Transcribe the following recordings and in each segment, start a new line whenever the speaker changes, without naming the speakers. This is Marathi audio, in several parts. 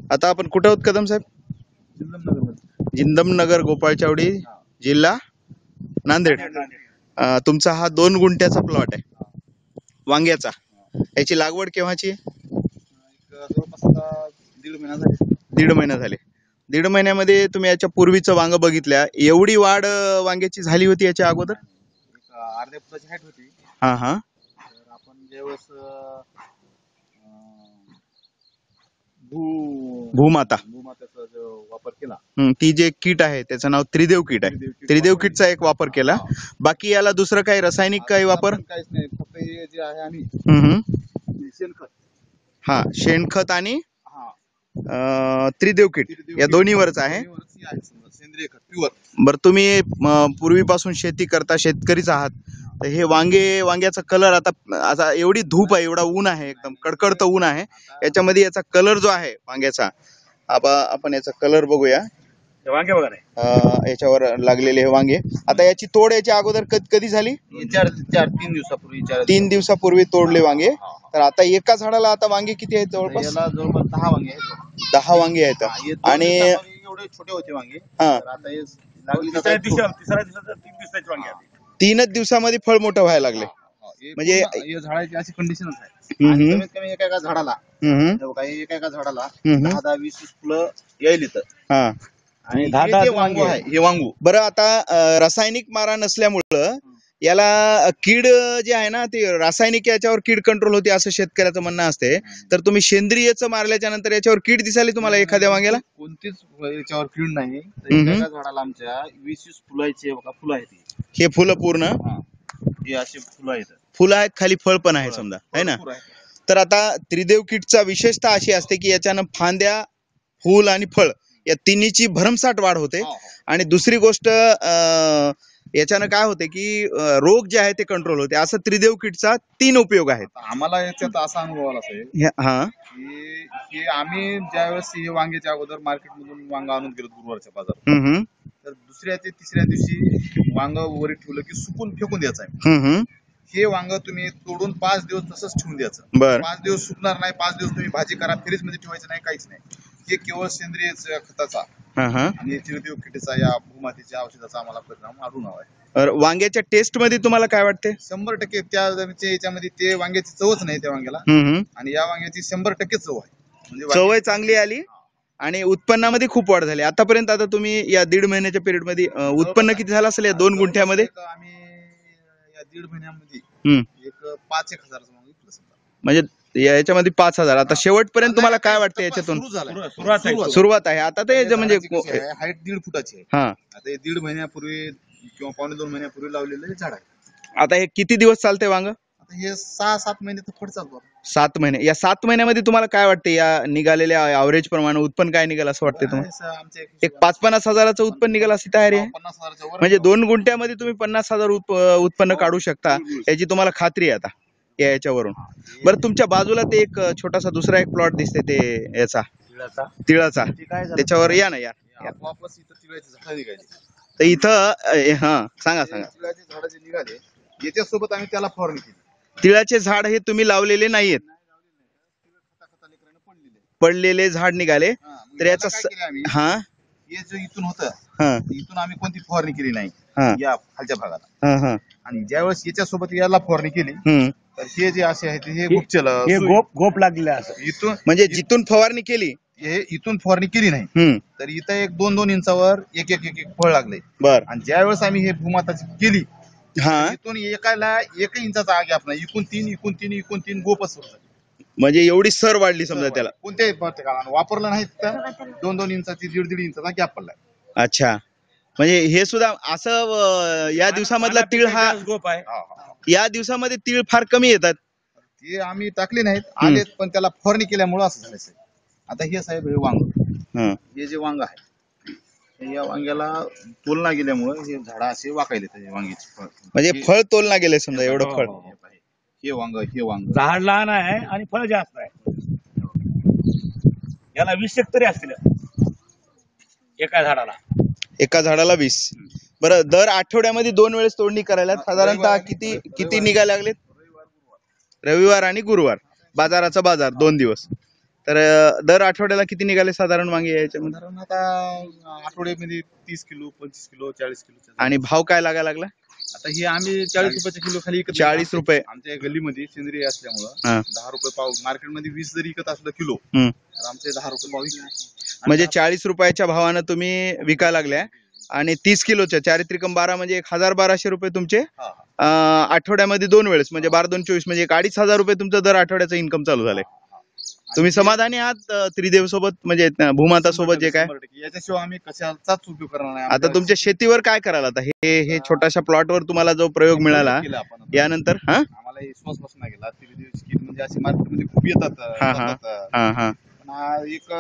आता आपण कुठे आहोत कदम साहेब? जिंदमनगर गोपाळचावडी, जिल्हा नांदेड. तुमचा हा 2 गुंठ्याचा प्लॉट आहे वांग्याचा. याची लागवड केव्हाची आहे? दीड महिना झाले. दीड महिन्यामध्ये तुम्ही याच्या पूर्वीचं वांग बघितल्या, एवढी वाढ वांग्याची झाली होती याच्या अगोदर?
अर्ध्या फुटाची हाईट होती.
हा हा.
तर आपण ज्यावेळेस भूमाताचा जो वापर केला,
ती जे किट आहे त्याचं नाव त्रिदेव किट आहे. त्रिदेव किटचा एक वापर केला. बाकी याला दुसरं काही रासायनिक काही वापर?
काहीच नाही, फक्त हे जे आहे आम्ही शेणखत.
हा, शेणखत आणि त्रिदेव किट या दोन्हीवरच आहे.
सेंद्रिय खत प्युअर.
बरं, तुम्ही पूर्वीपासून शेती करता, शेतकरीच आहात, तर हे वांग्याचा कलर आता एवढी धूप आहे, एवढा ऊन आहे, एकदम कडकडतं ऊन आहे, याच्यामध्ये याचा कलर जो आहे वांग्याचा, आपण याचा कलर बघूया.
वांगे बघा
याच्यावर लागलेले हे वांगे. आता याची तोड याच्या अगोदर कधी झाली?
3 दिवसापूर्वी.
3 दिवसापूर्वी तोडले वांगे. तर आता एका झाडाला आता वांगे किती आहेत? जवळपास
10 वांगे आहेत.
10 वांगे आहेत. आणि
एवढे छोटे होते वांगे, आता हे तिसऱ्या दिवसाचे वांगे आहेत.
3च दिवसामध्ये फळ मोठं व्हायला लागले. म्हणजे
झाडाची अशी कंडिशनच आहे. कमीत कमी एका झाडाला एका झाडाला 10-20 फुलं येईल इथं. आणि हे वांगू.
बरं, आता रासायनिक मारा नसल्यामुळं याला कीड जे आहे ना, ते रासायनिक याच्यावर कीड कंट्रोल होते असं शेतकऱ्याचं म्हणणं असते. तर तुम्ही सेंद्रियचं मारल्याच्या नंतर याच्यावर कीड दिसाली तुम्हाला एखाद्या वांग्याला?
कोणतीच याच्यावर कीड नाही. एका झाडाला आमच्या 20 फुलाचे फुलं आहेत.
हे फुलं पूर्ण
हे असे फुलं
आहेत, खाली फळ पण आहे समजा, है ना? तर आता त्रिदेव किटचा विशेषता अशी असते की याच्यानं फांद्या, फूल आणि फळ या तिन्हीची भरमसाठ वाढ होते. आणि दुसरी गोष्ट याच्यानं काय होते की रोग जे आहे ते कंट्रोल होते. असं त्रिदेव किटचा 3 उपयोग आहेत.
आम्हाला याच्यात असा अनुभव आला साहेब की आम्ही ज्यावेळेस हे वांग्याच्या अगोदर मार्केटमधून वांगा आणून गेलो गुरुवारच्या बाजारात, तर दुसऱ्या ते तिसऱ्या दिवशी वांग वरी ठेवलं की सुकून फेकून द्यायचं आहे. हे वांग तुम्ही तोडून 5 दिवस तसंच ठेवून द्यायचं. 5 दिवस सुकणार नाही. 5 दिवस तुम्ही भाजी करा, फ्रीज मध्ये ठेवायचं नाही, काहीच नाही. हे केवळ सेंद्रिय खताचा आणि त्रिदेव किटचा या भूमातीच्या औषधाचा आम्हाला परिणाम आढळून आलाय.
वांग्याच्या टेस्ट मध्ये तुम्हाला काय वाटते?
100% त्या याच्यामध्ये ते वांग्याची चवच नाही त्या वांग्याला, आणि या वांग्याची 100% चव आहे. म्हणजे
चव चांगली आली आणि उत्पन्नामध्ये खूप वाढ झाली आतापर्यंत. आता तुम्ही या 1.5 महिन्याच्या पिरियड मध्ये उत्पन्न किती झालं असेल या 2 गुंठ्यामध्ये?
आम्ही या 1.5 महिन्यामध्ये एक 5-1 हजाराचं वांग विकलं समजा.
म्हणजे याच्यामध्ये 5,000. आता शेवटपर्यंत तुम्हाला काय वाटतं याच्यातून? सुरुवात आहे आता. ते म्हणजे
हाईट 1.5 फुटाची आहे. आता हे 1.5 महिन्यापूर्वी किंवा 2.5 महिन्यापूर्वी लावलेलं झाड आहे.
आता हे किती दिवस चालते वांग?
आता हे 6-7 महिने तर पुढे चालतो.
7 महिने. या 7 महिन्यामध्ये तुम्हाला काय वाटते या निघालेल्या ॲव्हरेज प्रमाणे उत्पन्न काय निघाल असं वाटते तुम्हाला? एक 5-50 हजाराचं उत्पन्न निघाल अशी तयारी आहे. म्हणजे 2 गुंठ्यामध्ये तुम्ही 50,000 उत्पन्न काढू शकता याची तुम्हाला खात्री आहे आता याच्यावरून. बरं, तुमच्या बाजूला ते एक छोटासा दुसरा एक प्लॉट दिसते ते याचा तिळाचा, त्याच्यावर या ना.
वापस इथं तिळाची झाडं निघाली.
तर इथं सांगा.
तिळाची झाडं जे निघाले याच्यासोबत आम्ही त्याला फवारणी केली.
तिळाचे झाड हे तुम्ही लावलेले नाहीयेत, पडलेले झाड निघाले. तर याचा
हे जो इथून होतं, इथून आम्ही कोणती फवारणी केली नाही या खालच्या भागाला. आणि ज्यावेळेस याच्यासोबत याला फवारणी केली तर हे जे असे आहेत हे
गोप लागलेले असं इथून, म्हणजे जिथून फवारणी केली
हे इथून फवारणी केली नाही तर इथं 1-2 इंचावर एक फळ लागले. आणि ज्यावेळेस आम्ही हे भूमाताची केली इथून एकाला 1 इंचाचा गॅप नाही, इकून 3 गोपच.
म्हणजे एवढी सर वाढली समजा त्याला.
कोणत्याही वापरलं नाही तर 2-2 इंचाची 1.5 इंचाचा गॅप पडलाय.
अच्छा, म्हणजे हे सुद्धा असं या दिवसामधला तीळ हा गोप आहे. या दिवसामध्ये तीळ फार कमी येतात.
ते आम्ही टाकले नाहीत, आलेत, पण त्याला फवारणी केल्यामुळे असं झालं. आता हे साहेब हे वांग, हे जे वांग आहे या वांग्याला तोलना गेल्यामुळे हे झाड असे वाकायले वांग्याची.
म्हणजे फळ तोलना गेले समजा एवढं फळ.
हे वांग
झाड लहान आहे आणि फळ जास्त आहे. याला 20 तरी असतील
एका झाडाला 20. बरं, दर आठवड्यामध्ये 2 वेळेस तोडणी करायला साधारणतः किती निघायला लागलेत? रविवार आणि गुरुवार बाजाराचा बाजार 2 दिवस. तर दर आठवड्याला किती निघाले साधारण वांगे याच्यामध्ये?
साधारण आता आठवड्यामध्ये 30 किलो 25 किलो 40 किलो.
आणि भाव काय लागायला लागला?
आता हे आम्ही 40 रुपयाच्या किलो खाली विकत
40 रुपये.
आमच्या गल्लीमध्ये सेंद्रिय असल्यामुळं
हा.
10 रुपये पाव. मार्केटमध्ये 20 जरी विकत असलं किलो
हम्म.
तर आमचे 10 रुपये पाव विकले.
म्हणजे 40 रुपयाच्या भावानं तुम्ही विकायला लागल्या आणि 30 किलोच्या 4 त्रिकम 12 म्हणजे 1000-1200 रुपये तुमचे
हा, हा.
आठवड्यामध्ये 2 वेळेस म्हणजे 12-2-24 म्हणजे 2,500 रुपये तुमचं दर आठवड्याचं इन्कम चालू झालंय. तुम्ही समाधानी आहात त्रिदेव सोबत म्हणजे भूमाता सोबत जे काय?
100%. याच्याशिवाय आम्ही कशाचाच उपयोग करणार नाही.
आता तुमच्या शेतीवर काय कराल आता? हे छोट्याशा प्लॉटवर तुम्हाला जो प्रयोग मिळाला
केलं आपण.
यानंतर हा
आम्हाला विश्वास बसला गेला. किट म्हणजे असे मार्केटमध्ये खूप येतात.
हा.
पण हा एक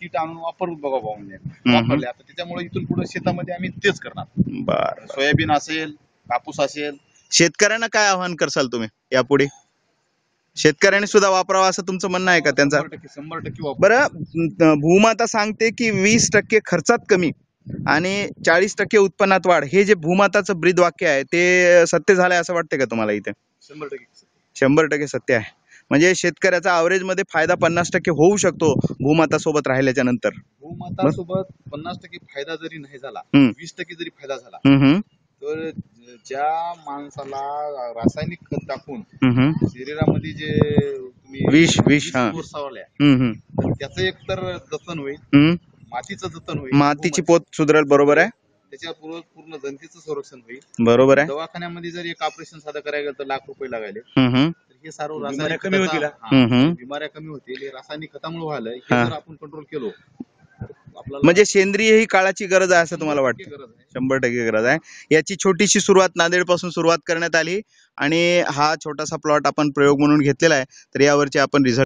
किट आणून वापरून बघा भाऊ म्हणजे वापरले. आता त्याच्यामुळे इथून पुढे शेतामध्ये आम्ही तेच करणार.
बर.
सोयाबीन असेल, कापूस असेल.
शेतकऱ्यांना काय आव्हान करसाल तुम्ही यापुढे? शेतकऱ्यांनी सुद्धा वापरावा असं तुमचं म्हणणं आहे का त्यांचं?
100% वापर.
बरं, भूमाता सांगते की 20% खर्चात कमी आणि 40% उत्पन्नात वाढ, हे जे भूमाताचं ब्रीद वाक्य आहे ते सत्य झालंय असं वाटतंय का तुम्हाला इथे?
100%.
100% सत्य आहे. म्हणजे शेतकऱ्याचा अवरेज मध्ये फायदा 50% होऊ शकतो भूमाता सोबत राहिल्याच्या नंतर.
भूमाता सोबत 50% फायदा जरी नाही झाला, 20% जरी फायदा झाला, तर ज्या माणसाला रासायनिक खत टाकून शरीरामध्ये जे तुम्ही
विष हा.
सावरल्या,
हम्म.
तर त्याचं एक तर जतन होईल, मातीचं जतन होईल,
मातीची पोत सुधरेल. बरोबर आहे.
त्याच्या पूर्ण जनतेचं संरक्षण होईल.
बरोबर आहे.
दवाखान्यामध्ये जर एक ऑपरेशन साधं करायला गेलं तर लाख रुपये लागायले.
हम्म.
तर हे सर्व
बिमाऱ्या
रासायनिक
कमी होतील.
बिमाऱ्या कमी होतील. हे रासायनिक खतामुळे व्हायला हे जर आपण कंट्रोल केलो आपल्याला
म्हणजे सेंद्रिय ही काळाची गरज आहे असं तुम्हाला वाटतं?
गरज आहे.
100% गरज आहे. याची छोटीशी सुरुवात नांदेड पासून सुरुवात करण्यात आली आणि हा छोटासा प्लॉट आपण प्रयोग म्हणून घेतलेला आहे. तर यावरचे आपण रिझल्ट